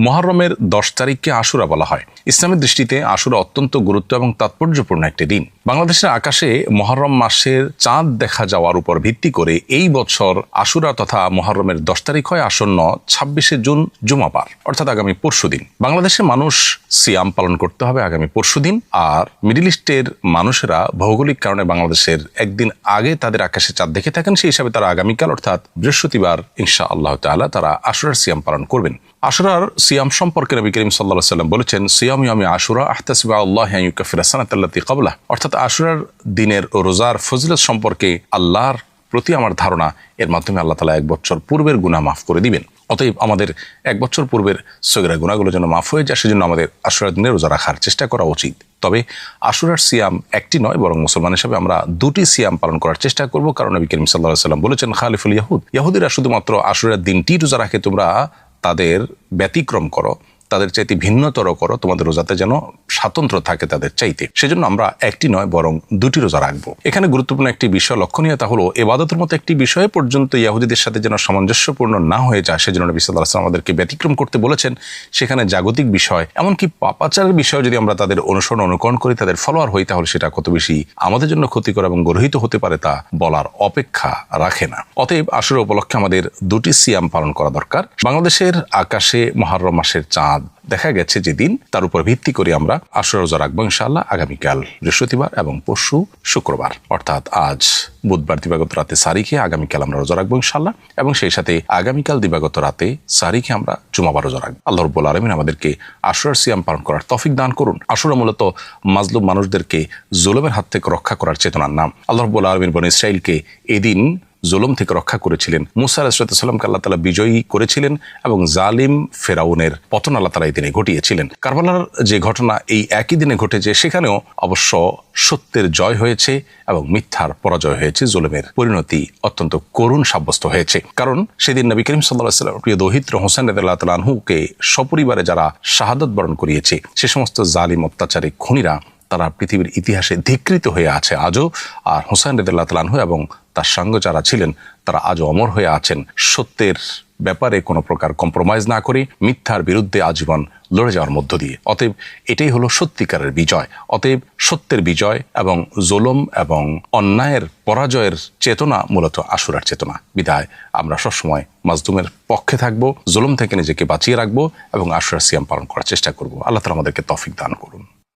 মুহররমের 10 তারিখকে আশুরা বলা হয়। ইসলামের দৃষ্টিতে আশুরা অত্যন্ত গুরুত্ব এবং তাৎপর্যপূর্ণ একটি দিন। বাংলাদেশের আকাশে মুহররম মাসের চাঁদ দেখা যাওয়ার উপর ভিত্তি করে এই বছর আশুরা তথা মুহররমের 10 তারিখ হয় আসন্ন 26শে জুন জুমাবার, অর্থাৎ আগামী পরশুদিন। বাংলাদেশের মানুষ সিয়াম পালন করতে হবে আগামী পরশুদিন, আর মিডল ইস্টের মানুষেরা ভৌগোলিক কারণে বাংলাদেশের একদিন আগে তাদের আকাশে চাঁদ দেখে থাকেন, সেই হিসাবে তারা আগামীকাল অর্থাৎ বৃহস্পতিবার ইনশাআল্লাহ তাআলা তারা আশুরার সিয়াম পালন করবেন। আশুরার সিয়াম সম্পর্কে নবী করিম সাল্লাল্লাহু আলাইহি ওয়াসাল্লাম বলেছেন, সিয়াম ইয়ামি আশুরা আহতাসিবু আল্লাহ আন ইউকাফিরা সানাতাল্লাতী ক্বাবলা, অর্থাৎ আশুরার দিনের রোজার ফজিলত সম্পর্কে আল্লাহর প্রতি আমার ধারণা, এর মাধ্যমে আল্লাহ তাআলা 1 বছর পূর্বের গুনাহ মাফ করে দিবেন। অতএব আমাদের 1 বছর পূর্বের সগীরা গুনাহগুলো যেন মাফ হয়ে যায়, সেজন্য আমাদের আশুরার দিনে রোজা রাখার চেষ্টা করা উচিত। তবে আশুরার সিয়াম একটি নয়, বরং মুসলমান হিসেবে আমরা 2টি সিয়াম পালন করার চেষ্টা করব, কারণ নবী করিম সাল্লাল্লাহু আলাইহি ওয়াসাল্লাম বলেছেন, খালিফুল ইয়াহুদ, ইহুদিরা শুধুমাত্র আশুরার দিনটি রোজা রাখে, তোমরা তাদের ব্যতিক্রম করো, তাদের চাইতে ভিন্নতর করো, তোমাদের রোজাতে যেন স্বাতন্ত্র্য থাকে তাদের চাইতে। সেজন্য আমরা একটি নয় বরং 2টি রোজা রাখবো। এখানে গুরুত্বপূর্ণ একটি বিষয় লক্ষণীয়, তা হলো ইবাদতের মতো একটি বিষয়ে পর্যন্ত ইহুদিদের সাথে যেন সামঞ্জস্যপূর্ণ না হয়ে যায়, সেজন্য নবী সাল্লাল্লাহু আলাইহি ওয়াসাল্লাম আমাদেরকে ব্যতিক্রম করতে বলেছেন। সেখানে জাগতিক বিষয়, এমনকি পাপাচারের বিষয় যদি আমরা তাদের অনুকরণ করি, তাদের ফলোয়ার হই, তাহলে সেটা কত বেশি আমাদের জন্য ক্ষতিকর এবং গর্হিত হতে পারে তা বলার অপেক্ষা রাখে না। অতএব আশুরা উপলক্ষে আমাদের 2টি সিয়াম পালন করা দরকার। বাংলাদেশের আকাশে মুহররম মাসের চাঁদ দেখা গেছে যেদিন, তার উপর ভিত্তি করে আমরা আশুরা রোজা রাখবো ইনশাআল্লাহ আগামীকাল বৃহস্পতিবার এবং পরশু শুক্রবার, অর্থাৎ আজ বুধবার দিবাগত রাতে সারিখে আগামীকাল আমরা রোজা রাখবো ইনশাআল্লাহ, এবং সেই সাথে আগামীকাল দিবাগত রাতে সারিখে আমরা জুমাবার রোজা রাখবো। আল্লাহ রাব্বুল আলামিন আমাদেরকে আশুরার সিয়াম পালন করার তৌফিক দান করুন। আশুরা মূলত মাজলুম মানুষদেরকে জুলুমের হাত থেকে রক্ষা করার চেতনার নাম। আল্লাহ রাব্বুল আলামিন বনী ইসরাইলকে এদিন জুলুম থেকে রক্ষা করেছিলেন। মুসা আলাইহিস সালামকে আল্লাহ তাআলা বিজয়ী করেছিলেন এবং জালিম ফেরাউনের পতন আল্লাহ তাআলা এই দিনে ঘটিয়েছিলেন। কারবালার যে ঘটনা এই একই দিনে ঘটেছে, সেখানেও অবশ্য সত্যের জয় হয়েছে এবং মিথ্যার পরাজয় হয়েছে, জুলুমের পরিণতি অত্যন্ত করুণ সাব্যস্ত হয়েছে। কারণ সেদিন নবী করিম সাল্লাল্লাহু আলাইহি ওয়াসাল্লাম প্রিয় দৌহিত্র হোসেন রাদিয়াল্লাহু তাআলা আনহুকে সপরিবারে যারা শাহাদাত বরণ করিয়েছে, সে সমস্ত জালিম অত্যাচারী খুনিরা তারা পৃথিবীর ইতিহাসে ধিকৃত হয়ে আছে আজও। আর হোসেন রাদিয়াল্লাহু তাআলা আনহু এবং তার সঙ্গে যারা ছিলেন তারা আজও অমর হয়ে আছেন, সত্যের ব্যাপারে কোনো প্রকার কম্প্রোমাইজ না করে মিথ্যার বিরুদ্ধে আজীবন লড়ে যাওয়ার মধ্য দিয়ে। অতএব এটাই হলো সত্যিকারের বিজয়। অতএব সত্যের বিজয় এবং জুলুম এবং অন্যায়ের পরাজয়ের চেতনা মূলত আশুরার চেতনা। বিধায় আমরা সবসময় মাজলুমের পক্ষে থাকবো, জুলুম থেকে নিজেকে বাঁচিয়ে রাখবো এবং আশুরার সিয়াম পালন করার চেষ্টা করব। আল্লাহ তাআলা আমাদেরকে তৌফিক দান করুন।